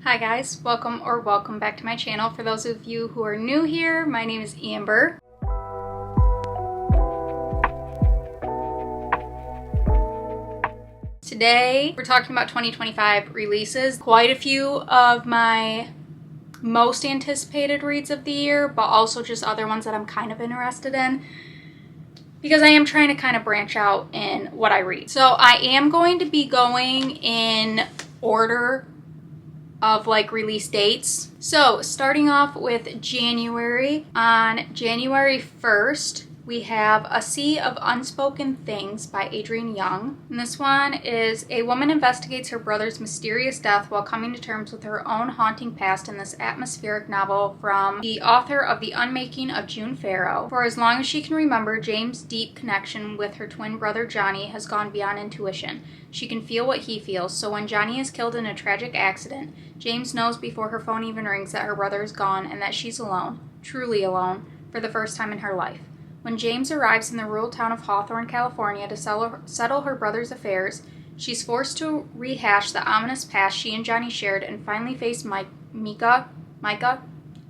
Hi guys, welcome back to my channel. For those of you who are new here, my name is Amber. Today we're talking about 2025 releases. Quite a few of my most anticipated reads of the year, but also just other ones that I'm kind of interested in, because I am trying to kind of branch out in what I read. So I am going to be going in order of like release dates. So starting off with January, on January 1st, we have A Sea of Unspoken Things by Adrienne Young. And this one is a woman investigates her brother's mysterious death while coming to terms with her own haunting past in this atmospheric novel from the author of The Unmaking of June Farrow. For as long as she can remember, James' deep connection with her twin brother Johnny has gone beyond intuition. She can feel what he feels, so when Johnny is killed in a tragic accident, James knows before her phone even rings that her brother is gone and that she's alone, truly alone, for the first time in her life. When James arrives in the rural town of Hawthorne, California to settle her brother's affairs, she's forced to rehash the ominous past she and Johnny shared and finally face Micah,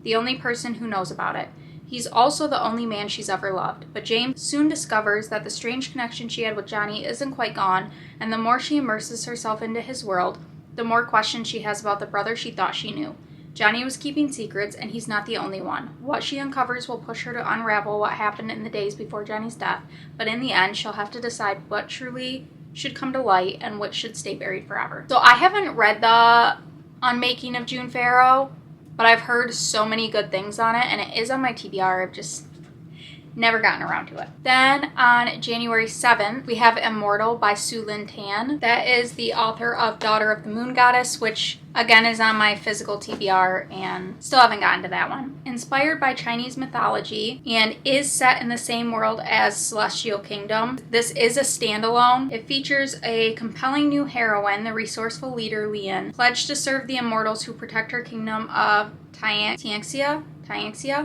the only person who knows about it. He's also the only man she's ever loved, but James soon discovers that the strange connection she had with Johnny isn't quite gone, and the more she immerses herself into his world, the more questions she has about the brother she thought she knew. Johnny was keeping secrets, and he's not the only one. What she uncovers will push her to unravel what happened in the days before Johnny's death, but in the end, she'll have to decide what truly should come to light and what should stay buried forever. So I haven't read The Unmaking of June Farrow, but I've heard so many good things on it, and it is on my TBR. I've just never gotten around to it. Then on January 7th, we have Immortal by Sue Lynn Tan. That is the author of Daughter of the Moon Goddess, which again is on my physical TBR and still haven't gotten to that one. Inspired by Chinese mythology and is set in the same world as Celestial Kingdom, this is a standalone. It features a compelling new heroine, the resourceful leader Lian, pledged to serve the immortals who protect her kingdom of Tianxia.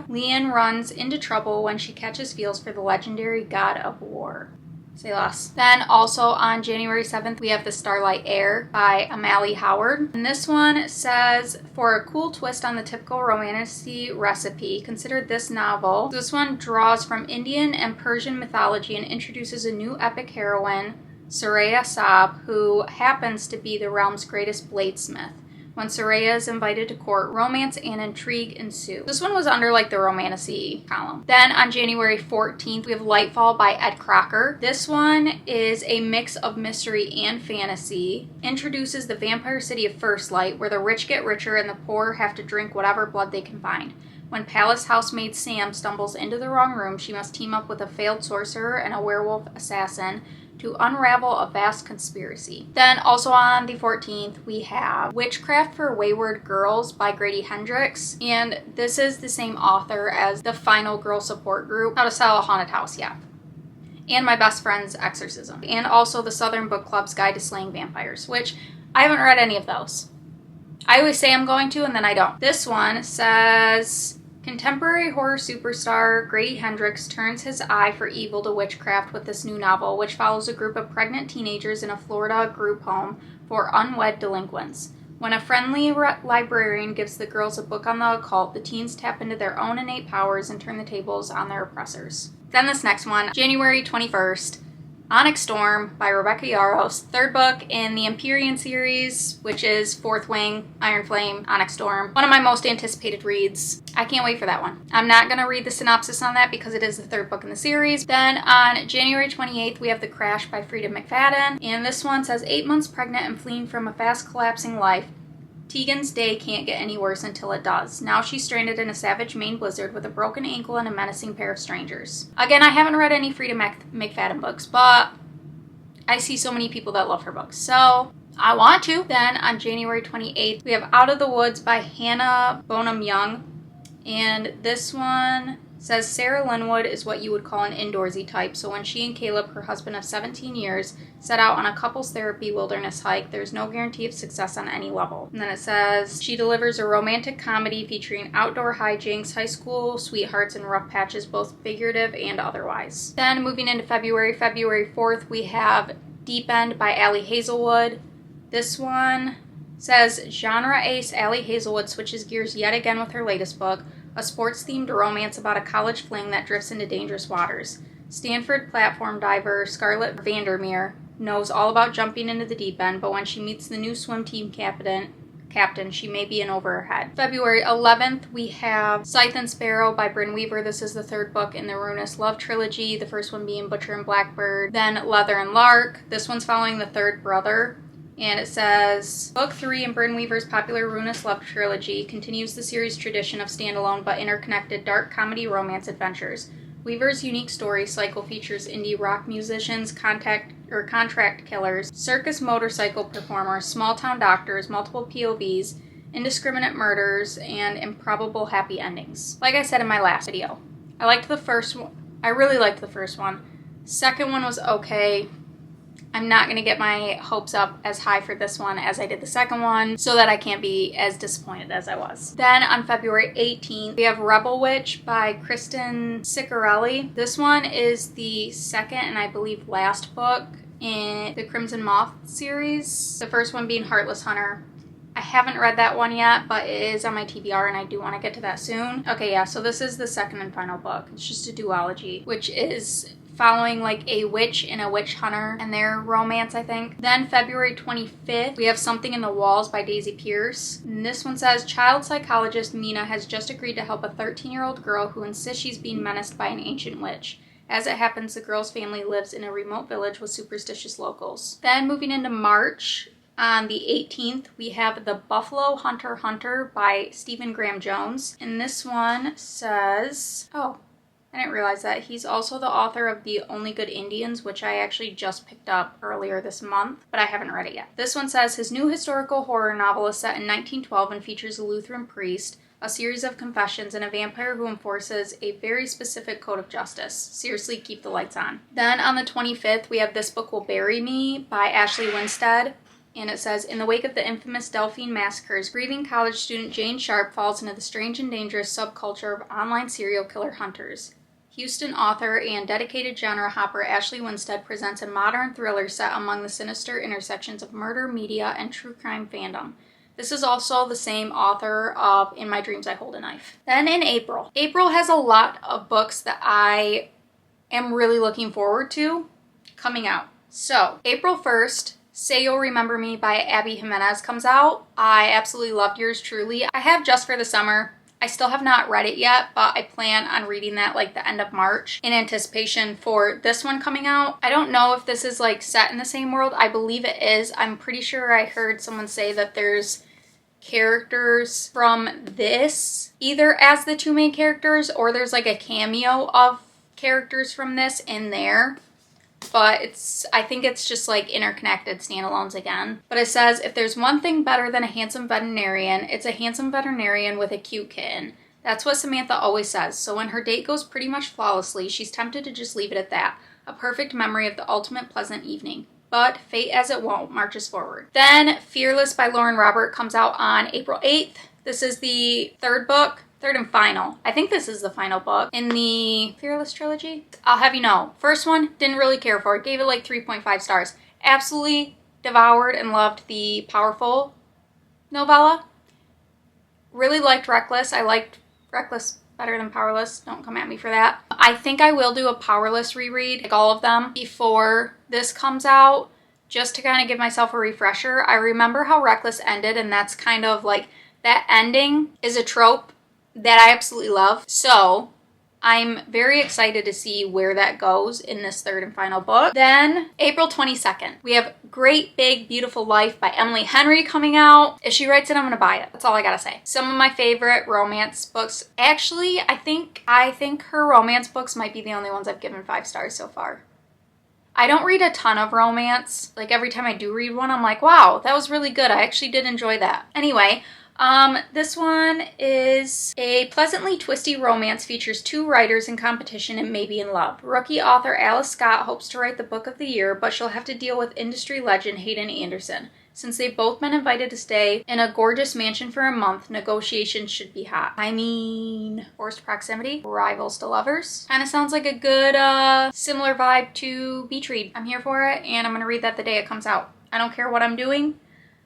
Lian runs into trouble when she catches feels for the legendary god of war. Say less. Then also on January 7th, we have The Starlight Heir by Amalie Howard. And this one says, for a cool twist on the typical romantasy recipe, consider this novel. This one draws from Indian and Persian mythology and introduces a new epic heroine, Soraya Saab, who happens to be the realm's greatest bladesmith. When Soraya is invited to court, romance and intrigue ensue. This one was under like the romantasy column. Then on January 14th, we have Lightfall by Ed Crocker. This one is a mix of mystery and fantasy. Introduces the vampire city of First Light, where the rich get richer and the poor have to drink whatever blood they can find. When palace housemaid Sam stumbles into the wrong room, she must team up with a failed sorcerer and a werewolf assassin to unravel a vast conspiracy. Then also on the 14th, we have Witchcraft for Wayward Girls by Grady Hendrix. And this is the same author as the Final Girl Support Group, How to Sell a Haunted House, yeah. And My Best Friend's Exorcism. And also the Southern Book Club's Guide to Slaying Vampires, which I haven't read any of those. I always say I'm going to, and then I don't. This one says, contemporary horror superstar Grady Hendrix turns his eye for evil to witchcraft with this new novel, which follows a group of pregnant teenagers in a Florida group home for unwed delinquents. When a friendly librarian gives the girls a book on the occult, the teens tap into their own innate powers and turn the tables on their oppressors. Then this next one, January 21st, Onyx Storm by Rebecca Yarros, third book in the Empyrean series, which is Fourth Wing, Iron Flame, Onyx Storm. One of my most anticipated reads. I can't wait for that one. I'm not going to read the synopsis on that because it is the third book in the series. Then on January 28th, we have The Crash by Frida McFadden. And this one says, 8 months pregnant and fleeing from a fast collapsing life, Tegan's day can't get any worse until it does. Now she's stranded in a savage Maine blizzard with a broken ankle and a menacing pair of strangers. Again, I haven't read any Frida McFadden books, but I see so many people that love her books, so I want to. Then on January 28th, we have Out of the Woods by Hannah Bonham Young. And this one says Sarah Linwood is what you would call an indoorsy type, so when she and Caleb, her husband of 17 years, set out on a couples therapy wilderness hike, there's no guarantee of success on any level. And then it says she delivers a romantic comedy featuring outdoor hijinks, high school sweethearts, and rough patches, both figurative and otherwise. Then moving into February 4th, we have Deep End by Allie Hazelwood. This one Says genre ace Allie Hazelwood switches gears yet again with her latest book, a sports-themed romance about a college fling that drifts into dangerous waters. Stanford platform diver Scarlett Vandermeer knows all about jumping into the deep end, but when she meets the new swim team captain, she may be in over her head. February 11th, we have Scythe and Sparrow by Brynne Weaver. This is the third book in the Ruinous Love trilogy, the first one being Butcher and Blackbird, then Leather and Lark. This one's following the third brother. And it says, Book 3 in Brynne Weaver's popular Ruinous Love trilogy continues the series' tradition of standalone but interconnected dark comedy romance adventures. Weaver's unique story cycle features indie rock musicians, contract killers, circus motorcycle performers, small-town doctors, multiple POVs, indiscriminate murders, and improbable happy endings. Like I said in my last video, I liked the first one. I really liked the first one. Second one was okay. I'm not going to get my hopes up as high for this one as I did the second one, so that I can't be as disappointed as I was. Then on February 18th, we have Rebel Witch by Kristen Ciccarelli. This one is the second and I believe last book in the Crimson Moth series. The first one being Heartless Hunter. I haven't read that one yet, but it is on my TBR and I do want to get to that soon. Okay, yeah, so this is the second and final book. It's just a duology, which is following like a witch and a witch hunter and their romance, I think. Then February 25th, we have Something in the Walls by Daisy Pierce. And this one says, child psychologist Mina has just agreed to help a 13-year-old girl who insists she's being menaced by an ancient witch. As it happens, the girl's family lives in a remote village with superstitious locals. Then moving into March, on the 18th, we have The Buffalo Hunter Hunter by Stephen Graham Jones. And this one says, I didn't realize that. He's also the author of The Only Good Indians, which I actually just picked up earlier this month, but I haven't read it yet. This one says, his new historical horror novel is set in 1912 and features a Lutheran priest, a series of confessions, and a vampire who enforces a very specific code of justice. Seriously, keep the lights on. Then on the 25th, we have This Book Will Bury Me by Ashley Winstead. And it says, in the wake of the infamous Delphine massacres, grieving college student Jane Sharp falls into the strange and dangerous subculture of online serial killer hunters. Houston author and dedicated genre hopper Ashley Winstead presents a modern thriller set among the sinister intersections of murder, media, and true crime fandom. This is also the same author of In My Dreams I Hold a Knife. Then in April. April has a lot of books that I am really looking forward to coming out. So, April 1st, Say You'll Remember Me by Abby Jimenez comes out. I absolutely loved yours truly. I have Just for the Summer. I still have not read it yet, but I plan on reading that like the end of March in anticipation for this one coming out. I don't know if this is like set in the same world. I believe it is. I'm pretty sure I heard someone say that there's characters from this either as the two main characters or there's like a cameo of characters from this in there. But I think it's just like interconnected standalones again. But it says, if there's one thing better than a handsome veterinarian, it's a handsome veterinarian with a cute kitten. That's what Samantha always says. So when her date goes pretty much flawlessly, she's tempted to just leave it at that. A perfect memory of the ultimate pleasant evening. But fate as it won't marches forward. Then Fearless by Lauren Robert comes out on April 8th. This is the third and final. I think this is the final book in the Fearless trilogy. I'll have you know, first one, didn't really care for it. Gave it like 3.5 stars. Absolutely devoured and loved the Powerful novella. Really liked Reckless. I liked Reckless better than Powerless. Don't come at me for that. I think I will do a Powerless reread, like all of them, before this comes out, just to kind of give myself a refresher. I remember how Reckless ended, and that's kind of like, that ending is a trope that I absolutely love. So I'm very excited to see where that goes in this third and final book. Then April 22nd, we have Great Big Beautiful Life by Emily Henry coming out. If she writes it, I'm gonna buy it. That's all I gotta say. Some of my favorite romance books. Actually, I think her romance books might be the only ones I've given 5 stars so far. I don't read a ton of romance. Like every time I do read one, I'm like, wow, that was really good. I actually did enjoy that. Anyway, this one is a pleasantly twisty romance, features 2 writers in competition and maybe in love. Rookie author Alice Scott hopes to write the book of the year, but she'll have to deal with industry legend Hayden Anderson. Since they've both been invited to stay in a gorgeous mansion for a month, negotiations should be hot. I mean, forced proximity, rivals to lovers. Kind of sounds like a good, similar vibe to Beach Read. I'm here for it, and I'm gonna read that the day it comes out. I don't care what I'm doing.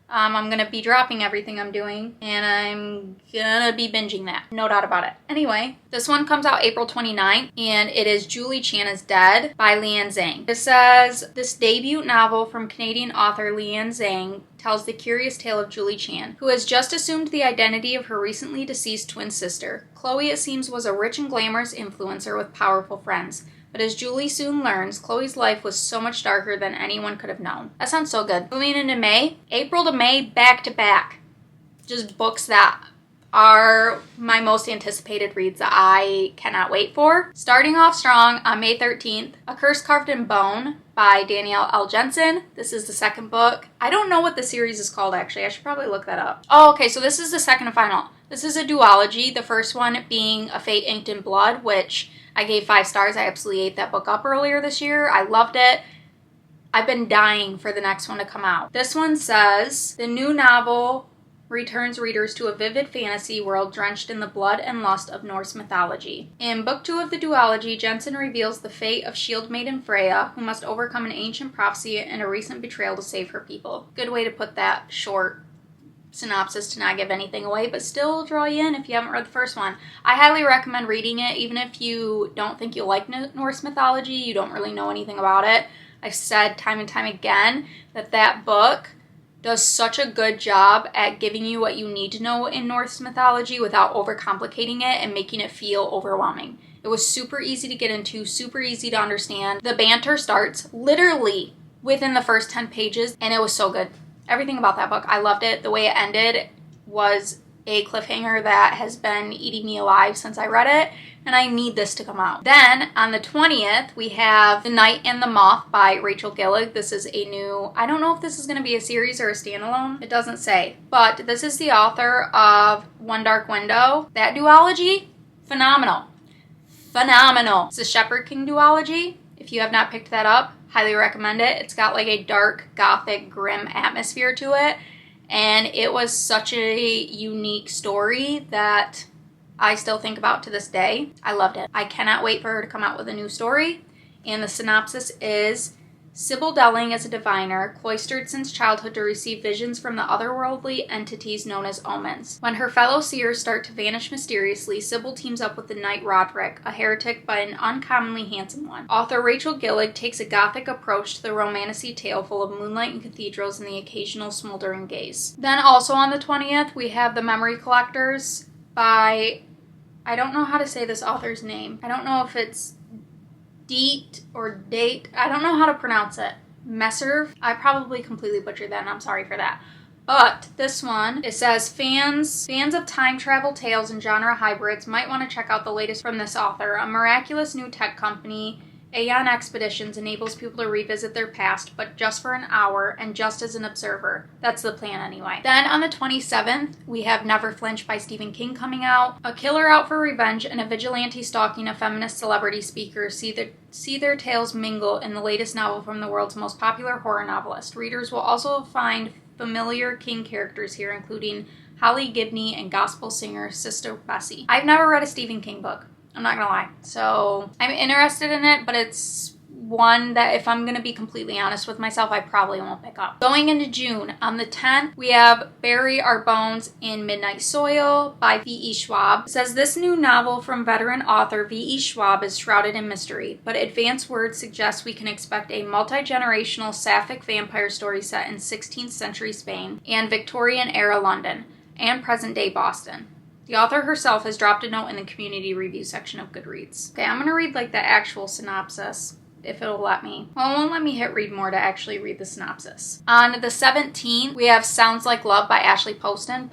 I'm gonna be dropping everything I'm doing, and I'm gonna be binging that. No doubt about it. Anyway, this one comes out April 29th, and it is Julie Chan is Dead by Leanne Zhang. It says, this debut novel from Canadian author Leanne Zhang tells the curious tale of Julie Chan, who has just assumed the identity of her recently deceased twin sister. Chloe, it seems, was a rich and glamorous influencer with powerful friends. But as Julie soon learns, Chloe's life was so much darker than anyone could have known. That sounds so good. Moving into May, April to May, back to back. Just books that are my most anticipated reads that I cannot wait for. Starting off strong on May 13th, A Curse Carved in Bone by Danielle L. Jensen. This is the second book. I don't know what the series is called, actually. I should probably look that up. Oh, okay, so this is the second and final. This is a duology, the first one being A Fate Inked in Blood, which I gave 5 stars. I absolutely ate that book up earlier this year. I loved it. I've been dying for the next one to come out. This one says, the new novel returns readers to a vivid fantasy world drenched in the blood and lust of Norse mythology. In book 2 of the duology, Jensen reveals the fate of shield maiden Freya, who must overcome an ancient prophecy and a recent betrayal to save her people. Good way to put that short synopsis to not give anything away, but still draw you in if you haven't read the first one. I highly recommend reading it, even if you don't think you'll like Norse mythology, you don't really know anything about it. I've said time and time again that that book does such a good job at giving you what you need to know in Norse mythology without overcomplicating it and making it feel overwhelming. It was super easy to get into, super easy to understand. The banter starts literally within the first 10 pages, and it was so good. Everything about that book, I loved it. The way it ended was a cliffhanger that has been eating me alive since I read it, and I need this to come out. Then, on the 20th, we have The Night and the Moth by Rachel Gillig. This is a new, I don't know if this is going to be a series or a standalone. It doesn't say. But this is the author of One Dark Window. That duology, phenomenal. Phenomenal. It's a Shepherd King duology. If you have not picked that up, highly recommend it. It's got like a dark, gothic, grim atmosphere to it. And it was such a unique story that I still think about to this day. I loved it. I cannot wait for her to come out with a new story. And the synopsis is, Sybil Delling is a diviner, cloistered since childhood to receive visions from the otherworldly entities known as omens. When her fellow seers start to vanish mysteriously, Sybil teams up with the knight Roderick, a heretic but an uncommonly handsome one. Author Rachel Gillig takes a gothic approach to the romantasy tale full of moonlight and cathedrals and the occasional smoldering gaze. Then also on the 20th, we have The Memory Collectors by, I don't know how to say this author's name. I don't know if it's Deet or Date. I don't know how to pronounce it. Messerv. I probably completely butchered that, and I'm sorry for that. But this one, it says fans of time travel tales and genre hybrids might want to check out the latest from this author. A miraculous new tech company, Aeon Expeditions, enables people to revisit their past, but just for an hour and just as an observer. That's the plan anyway. Then on the 27th, we have Never Flinch by Stephen King coming out. A killer out for revenge and a vigilante stalking a feminist celebrity speaker see their tales mingle in the latest novel from the world's most popular horror novelist. Readers will also find familiar King characters here, including Holly Gibney and gospel singer Sister Bessie. I've never read a Stephen King book. I'm not gonna lie. So I'm interested in it, but it's one that, if I'm gonna be completely honest with myself, I probably won't pick up. Going into June, on the 10th, we have Bury Our Bones in Midnight Soil by V.E. Schwab. It says, this new novel from veteran author V.E. Schwab is shrouded in mystery, but advanced words suggest we can expect a multi-generational sapphic vampire story set in 16th century Spain and Victorian era London and present-day Boston. The author herself has dropped a note in the community review section of Goodreads. Okay, I'm going to read like the actual synopsis, if it'll let me. Well, it won't let me hit read more to actually read the synopsis. On the 17th, we have Sounds Like Love by Ashley Poston.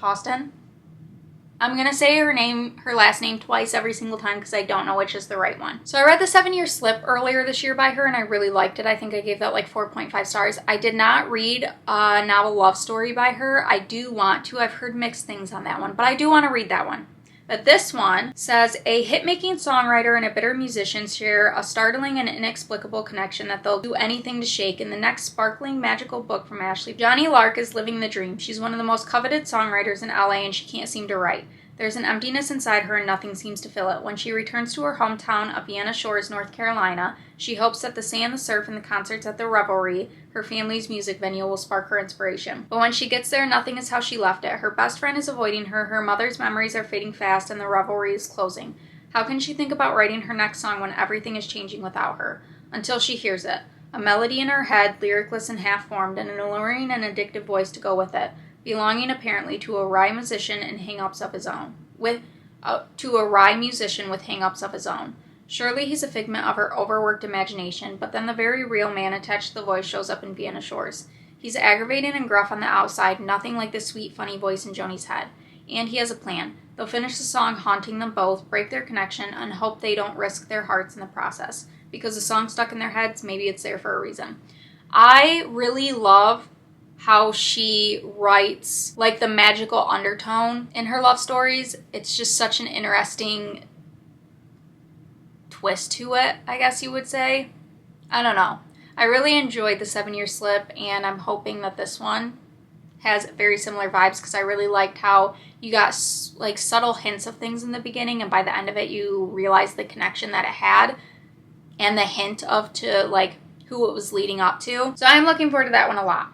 I'm going to say her last name twice every single time because I don't know which is the right one. So I read The 7-Year Slip earlier this year by her, and I really liked it. I think I gave that like 4.5 stars. I did not read a novel love story by her. I do want to. I've heard mixed things on that one, but I do want to read that one. But this one says, a hit-making songwriter and a bitter musician share a startling and inexplicable connection that they'll do anything to shake. In the next sparkling, magical book from Ashley, Johnny Lark is living the dream. She's one of the most coveted songwriters in LA, and she can't seem to write. There's an emptiness inside her and nothing seems to fill it. When she returns to her hometown of Vienna Shores, North Carolina, she hopes that the sand, the surf, and the concerts at the Revelry, her family's music venue will spark her inspiration. But when she gets there, nothing is how she left it. Her best friend is avoiding her, her mother's memories are fading fast, and the revelry is closing. How can she think about writing her next song when everything is changing without her? Until she hears it. A melody in her head, lyricless and half-formed, and an alluring and addictive voice to go with it, belonging apparently to a wry musician and hang-ups of his own. To a wry musician with hang-ups of his own. Surely he's a figment of her overworked imagination, but then the very real man attached to the voice shows up in Vienna Shores. He's aggravating and gruff on the outside, nothing like the sweet, funny voice in Joni's head. And he has a plan. They'll finish the song haunting them both, break their connection, and hope they don't risk their hearts in the process. Because the song's stuck in their heads, maybe it's there for a reason. I really love how she writes, like, the magical undertone in her love stories. It's just such an interesting twist to it, I guess you would say. I don't know. I really enjoyed the 7-Year Slip, and I'm hoping that this one has very similar vibes, because I really liked how you got like subtle hints of things in the beginning, and by the end of it you realize the connection that it had and the hint of to like who it was leading up to. So I'm looking forward to that one a lot.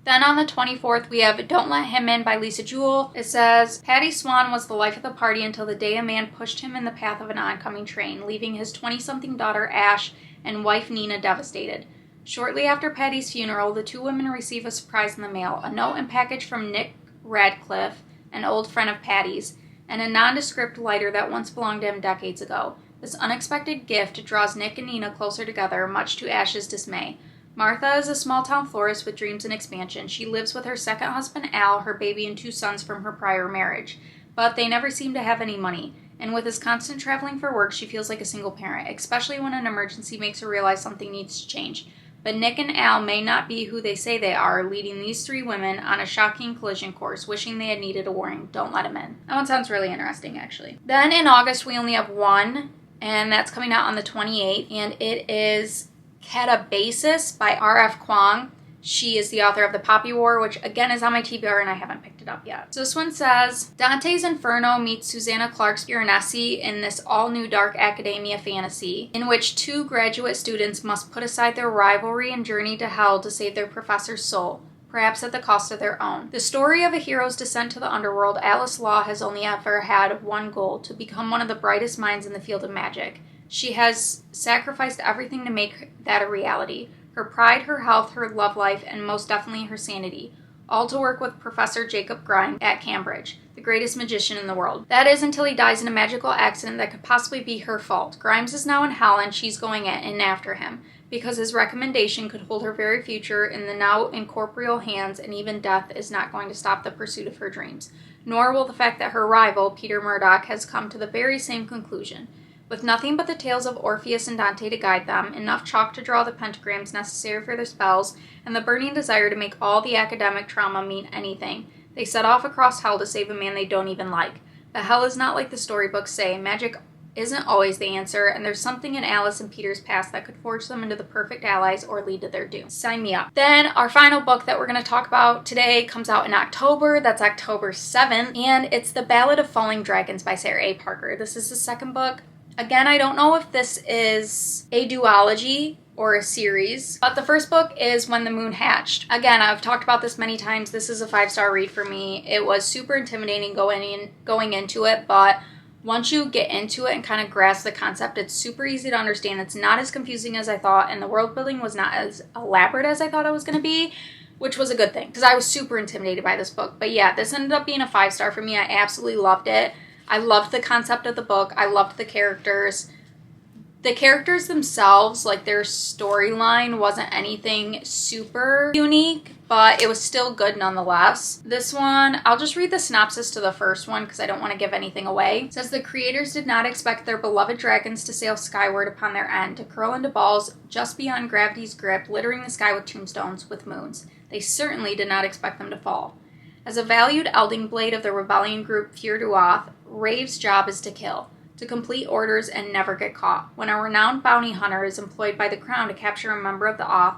Then on the 24th, we have Don't Let Him In by Lisa Jewell. It says, Patty Swan was the life of the party until the day a man pushed him in the path of an oncoming train, leaving his 20-something daughter Ash and wife Nina devastated. Shortly after Patty's funeral, the two women receive a surprise in the mail, a note and package from Nick Radcliffe, an old friend of Patty's, and a nondescript lighter that once belonged to him decades ago. This unexpected gift draws Nick and Nina closer together, much to Ash's dismay. Martha is a small-town florist with dreams and expansion. She lives with her second husband, Al, her baby, and 2 sons from her prior marriage. But they never seem to have any money. And with his constant traveling for work, she feels like a single parent, especially when an emergency makes her realize something needs to change. But Nick and Al may not be who they say they are, leading these 3 women on a shocking collision course, wishing they had needed a warning. Don't let him in. That one sounds really interesting, actually. Then in August, we only have one, and that's coming out on the 28th, and it is Catabasis by R.F. Kuang. She is the author of The Poppy War, which again is on my TBR and I haven't picked it up yet. So this one says, Dante's Inferno meets Susanna Clarke's Piranesi in this all-new dark academia fantasy, in which 2 graduate students must put aside their rivalry and journey to hell to save their professor's soul, perhaps at the cost of their own. The story of a hero's descent to the underworld, Alice Law has only ever had one goal, to become one of the brightest minds in the field of magic. She has sacrificed everything to make that a reality. Her pride, her health, her love life, and most definitely her sanity. All to work with Professor Jacob Grimes at Cambridge, the greatest magician in the world. That is until he dies in a magical accident that could possibly be her fault. Grimes is now in hell and she's going in after him, because his recommendation could hold her very future in the now incorporeal hands, and even death is not going to stop the pursuit of her dreams. Nor will the fact that her rival, Peter Murdoch, has come to the very same conclusion. With nothing but the tales of Orpheus and Dante to guide them, enough chalk to draw the pentagrams necessary for their spells, and the burning desire to make all the academic trauma mean anything, they set off across hell to save a man they don't even like. But hell is not like the storybooks say. Magic isn't always the answer, and there's something in Alice and Peter's past that could forge them into the perfect allies or lead to their doom. Sign me up. Then our final book that we're going to talk about today comes out in October. That's October 7th, and it's The Ballad of Falling Dragons by Sarah A. Parker. This is the second book. Again, I don't know if this is a duology or a series, but the first book is When the Moon Hatched. Again, I've talked about this many times. This is a 5-star read for me. It was super intimidating going into it, but once you get into it and kind of grasp the concept, it's super easy to understand. It's not as confusing as I thought, and the world building was not as elaborate as I thought it was going to be, which was a good thing, because I was super intimidated by this book. But yeah, this ended up being a 5-star for me. I absolutely loved it. I loved the concept of the book. I loved the characters. The characters themselves, like their storyline, wasn't anything super unique, but it was still good nonetheless. This one, I'll just read the synopsis to the first one because I don't want to give anything away. It says, the creators did not expect their beloved dragons to sail skyward upon their end, to curl into balls just beyond gravity's grip, littering the sky with tombstones, with moons. They certainly did not expect them to fall. As a valued elding blade of the rebellion group Fyr Duath, Rave's job is to kill, to complete orders and never get caught. When a renowned bounty hunter is employed by the crown to capture a member of the Oath,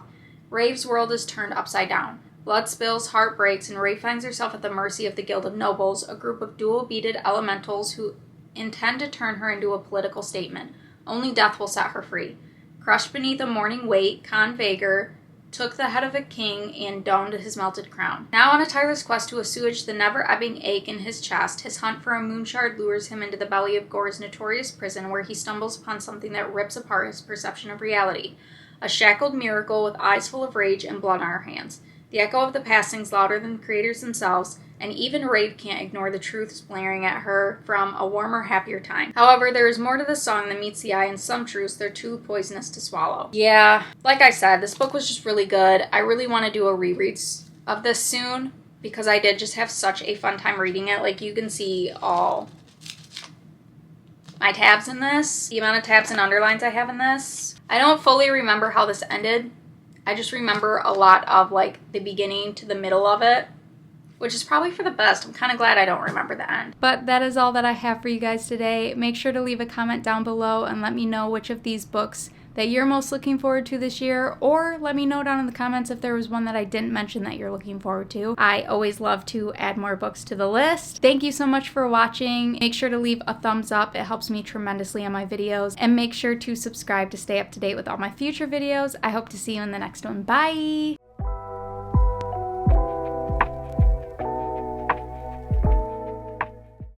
Rave's world is turned upside down. Blood spills, heart breaks, and Rave finds herself at the mercy of the Guild of Nobles, a group of dual-beaded elementals who intend to turn her into a political statement. Only death will set her free. Crushed beneath a morning weight, Con Vager took the head of a king and donned his melted crown. Now on a tireless quest to assuage the never-ebbing ache in his chest, his hunt for a moonshard lures him into the belly of Gore's notorious prison, where he stumbles upon something that rips apart his perception of reality. A shackled miracle with eyes full of rage and blood on her hands. The echo of the past sings louder than the creators themselves, and even Raid can't ignore the truths blaring at her from a warmer, happier time. However, there is more to the song than meets the eye, and some truths they're too poisonous to swallow. Yeah, like I said, this book was just really good. I really want to do a reread of this soon, because I did just have such a fun time reading it. Like, you can see all my tabs in this, the amount of tabs and underlines I have in this. I don't fully remember how this ended. I just remember a lot of, like, the beginning to the middle of it, which is probably for the best. I'm kind of glad I don't remember the end. But that is all that I have for you guys today. Make sure to leave a comment down below and let me know which of these books that you're most looking forward to this year, or let me know down in the comments if there was one that I didn't mention that you're looking forward to. I always love to add more books to the list. Thank you so much for watching. Make sure to leave a thumbs up. It helps me tremendously on my videos. And make sure to subscribe to stay up to date with all my future videos. I hope to see you in the next one. Bye!